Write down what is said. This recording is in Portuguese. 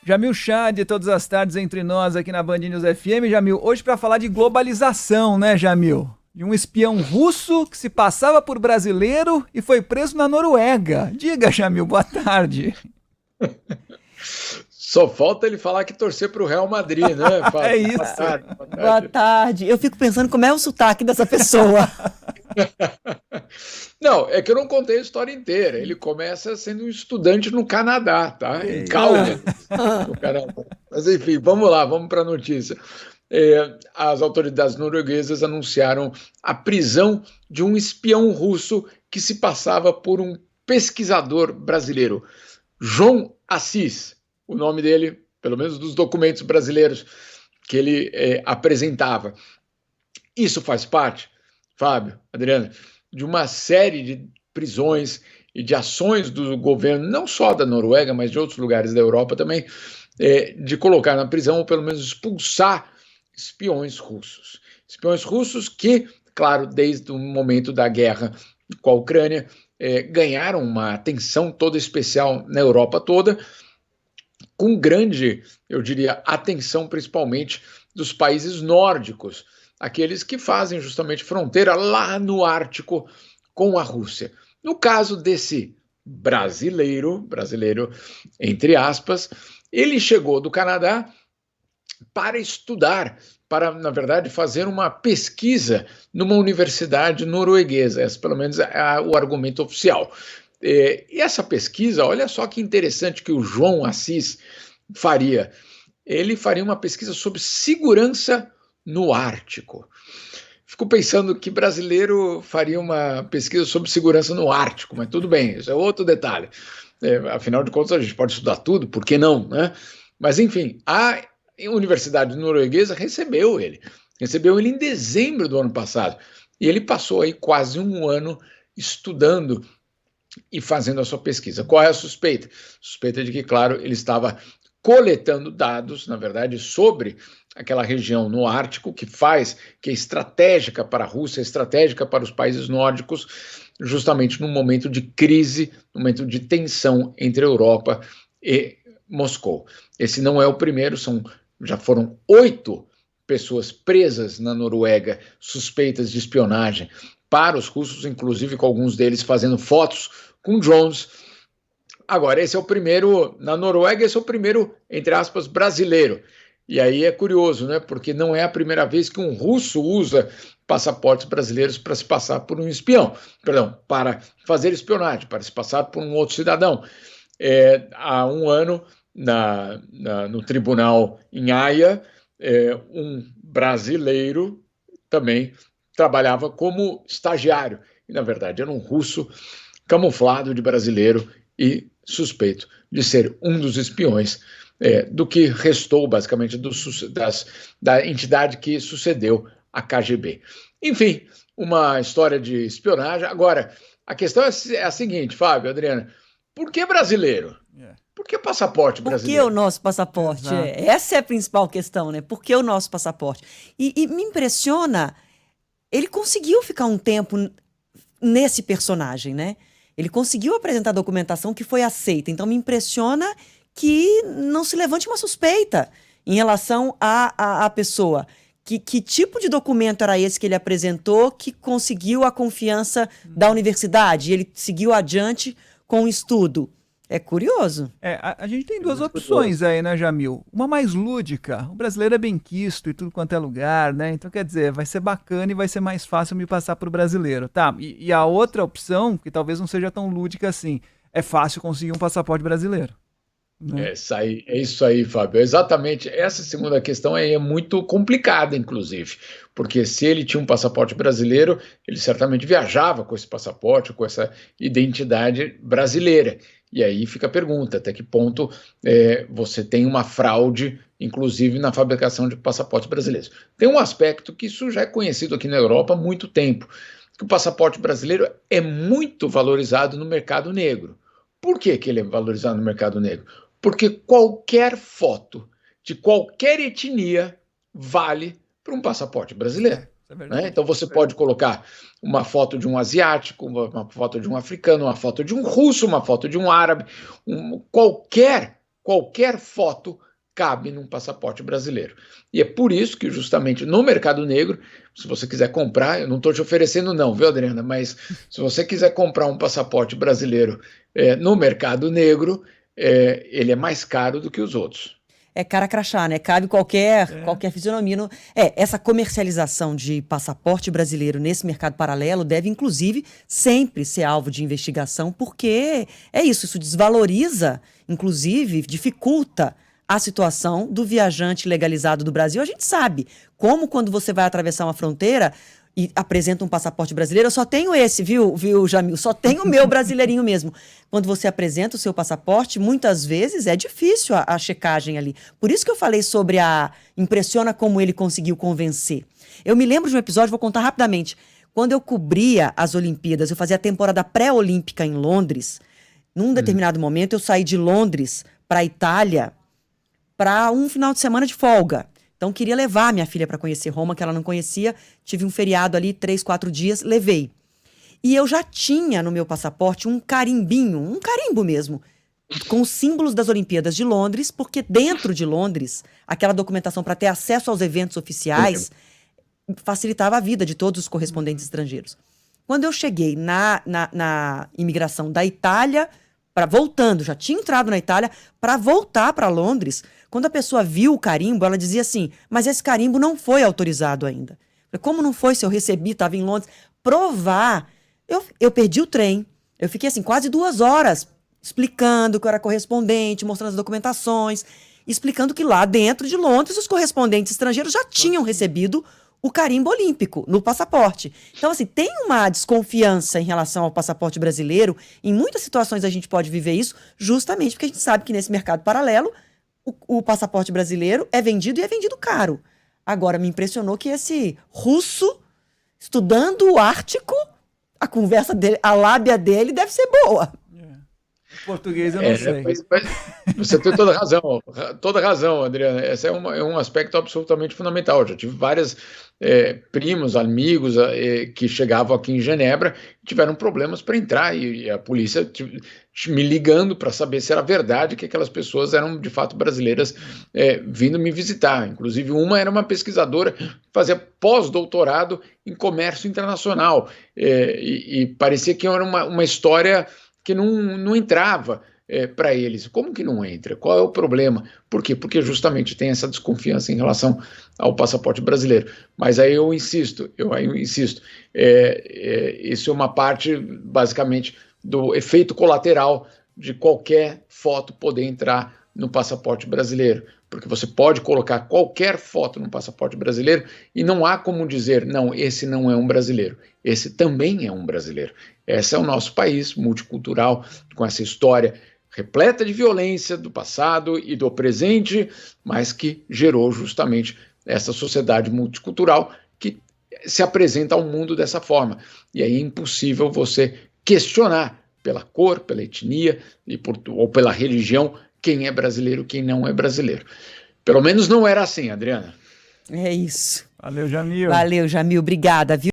Jamil Chad, todas as tardes entre nós aqui na Band News FM. Jamil, hoje para falar de globalização, né, Jamil? De um espião russo que se passava por brasileiro e foi preso na Noruega. Diga, Jamil, boa tarde. Só falta ele falar que torcer para o Real Madrid, né? Fala, É isso. Boa tarde, boa tarde. Boa tarde. Eu fico pensando como é o sotaque dessa pessoa. Não, é que eu não contei a história inteira. Ele começa sendo um estudante no Canadá, tá? Em Calgary, no Canadá. Mas enfim, vamos lá, vamos para a notícia. As autoridades norueguesas anunciaram a prisão de um espião russo que se passava por um pesquisador brasileiro, João Assis. O nome dele, pelo menos dos documentos brasileiros que ele apresentava. Isso faz parte, Fábio, Adriana, de uma série de prisões e de ações do governo, não só da Noruega, mas de outros lugares da Europa também, de colocar na prisão ou pelo menos expulsar espiões russos. Espiões russos que, claro, desde o momento da guerra com a Ucrânia, ganharam uma atenção toda especial na Europa toda, com grande, eu diria, atenção principalmente dos países nórdicos, aqueles que fazem justamente fronteira lá no Ártico com a Rússia. No caso desse brasileiro entre aspas, ele chegou do Canadá para estudar, para, na verdade, fazer uma pesquisa numa universidade norueguesa. Esse, pelo menos, é o argumento oficial. E essa pesquisa, olha só que interessante que o João Assis faria. Ele faria uma pesquisa sobre segurança no Ártico. Fico pensando que brasileiro faria uma pesquisa sobre segurança no Ártico, mas tudo bem, isso é outro detalhe. Afinal de contas, a gente pode estudar tudo, por que não, né? Mas, enfim, a Universidade Norueguesa recebeu ele em dezembro do ano passado, e ele passou aí quase um ano estudando e fazendo a sua pesquisa. Qual é a suspeita? Suspeita de que, claro, ele estava coletando dados, na verdade, sobre aquela região no Ártico que é estratégica para a Rússia, estratégica para os países nórdicos, justamente num momento de crise, num momento de tensão entre a Europa e Moscou. Esse não é o primeiro, já foram 8 pessoas presas na Noruega, suspeitas de espionagem para os russos, inclusive com alguns deles fazendo fotos com drones. Agora, esse é o primeiro, na Noruega, esse é o primeiro, entre aspas, brasileiro. E aí é curioso, né? Porque não é a primeira vez que um russo usa passaportes brasileiros para se passar por um espião, para fazer espionagem, para se passar por um outro cidadão. Há um ano, no tribunal em Haia, um brasileiro também trabalhava como estagiário, e na verdade era um russo camuflado de brasileiro e suspeito de ser um dos espiões do que restou, basicamente, da entidade que sucedeu a KGB. Enfim, uma história de espionagem. Agora, a questão é a seguinte, Fábio, Adriana, por que brasileiro? Por que passaporte brasileiro? Por que o nosso passaporte? Essa é a principal questão, né? Por que o nosso passaporte? E me impressiona, ele conseguiu ficar um tempo nesse personagem, né? Ele conseguiu apresentar documentação que foi aceita. Então, me impressiona que não se levante uma suspeita em relação à pessoa. Que tipo de documento era esse que ele apresentou que conseguiu a confiança da universidade? E ele seguiu adiante com o estudo. É curioso. A gente tem duas opções aí, né, Jamil? Uma mais lúdica. O brasileiro é benquisto e tudo quanto é lugar, né? Então, quer dizer, vai ser bacana e vai ser mais fácil me passar pro brasileiro. Tá, e a outra opção, que talvez não seja tão lúdica assim, é fácil conseguir um passaporte brasileiro. Né? É isso aí, Fábio. Exatamente. Essa segunda questão aí é muito complicada, inclusive, porque se ele tinha um passaporte brasileiro, ele certamente viajava com esse passaporte, com essa identidade brasileira. E aí fica a pergunta, até que ponto você tem uma fraude, inclusive na fabricação de passaportes brasileiros. Tem um aspecto que isso já é conhecido aqui na Europa há muito tempo, que o passaporte brasileiro é muito valorizado no mercado negro. Por que ele é valorizado no mercado negro? Porque qualquer foto de qualquer etnia vale para um passaporte brasileiro. Né? Então você pode colocar uma foto de um asiático, uma foto de um africano, uma foto de um russo, uma foto de um árabe, qualquer qualquer foto cabe num passaporte brasileiro. E é por isso que, justamente, no mercado negro, se você quiser comprar, eu não estou te oferecendo não, viu, Adriana? Mas se você quiser comprar um passaporte brasileiro no mercado negro, ele é mais caro do que os outros. É cara crachá, né? Cabe qualquer fisionomia. Essa comercialização de passaporte brasileiro nesse mercado paralelo deve, inclusive, sempre ser alvo de investigação, porque isso desvaloriza, inclusive, dificulta a situação do viajante legalizado do Brasil. A gente sabe como, quando você vai atravessar uma fronteira e apresenta um passaporte brasileiro, eu só tenho esse, viu, Jamil? Só tenho o meu brasileirinho mesmo. Quando você apresenta o seu passaporte, muitas vezes é difícil a checagem ali. Por isso que eu falei sobre impressiona como ele conseguiu convencer. Eu me lembro de um episódio, vou contar rapidamente. Quando eu cobria as Olimpíadas, eu fazia a temporada pré-olímpica em Londres. Num determinado momento, eu saí de Londres para a Itália para um final de semana de folga. Então, queria levar minha filha para conhecer Roma, que ela não conhecia. Tive um feriado ali, 3, 4 dias, levei. E eu já tinha no meu passaporte um carimbinho, um carimbo mesmo, com os símbolos das Olimpíadas de Londres, porque dentro de Londres, aquela documentação para ter acesso aos eventos oficiais facilitava a vida de todos os correspondentes estrangeiros. Quando eu cheguei na imigração da Itália, voltando, já tinha entrado na Itália, para voltar para Londres, quando a pessoa viu o carimbo, ela dizia assim, mas esse carimbo não foi autorizado ainda. Como não foi, se eu recebi, estava em Londres? Provar. Eu perdi o trem. Eu fiquei assim, quase 2 horas explicando que eu era correspondente, mostrando as documentações, explicando que lá dentro de Londres os correspondentes estrangeiros já tinham recebido o carimbo olímpico no passaporte. Então, assim, tem uma desconfiança em relação ao passaporte brasileiro. Em muitas situações a gente pode viver isso, justamente porque a gente sabe que nesse mercado paralelo o passaporte brasileiro é vendido e é vendido caro. Agora, me impressionou que esse russo, estudando o Ártico, a conversa dele, a lábia dele deve ser boa. Português eu não sei. Mas você tem toda razão, Adriana. Esse é um aspecto absolutamente fundamental. Eu já tive vários primos, amigos que chegavam aqui em Genebra e tiveram problemas para entrar, e a polícia me ligando para saber se era verdade que aquelas pessoas eram de fato brasileiras vindo me visitar. Inclusive, uma era uma pesquisadora que fazia pós-doutorado em comércio internacional, e parecia que era uma história que não entrava para eles. Como que não entra? Qual é o problema? Por quê? Porque justamente tem essa desconfiança em relação ao passaporte brasileiro. Mas aí eu insisto, isso é uma parte, basicamente, do efeito colateral de qualquer foto poder entrar no passaporte brasileiro. Porque você pode colocar qualquer foto no passaporte brasileiro e não há como dizer, não, esse não é um brasileiro. Esse também é um brasileiro. Esse é o nosso país multicultural, com essa história repleta de violência do passado e do presente, mas que gerou justamente essa sociedade multicultural que se apresenta ao mundo dessa forma. E aí é impossível você questionar pela cor, pela etnia ou pela religião quem é brasileiro, quem não é brasileiro. Pelo menos não era assim, Adriana. É isso. Valeu, Jamil. Valeu, Jamil. Obrigada, viu?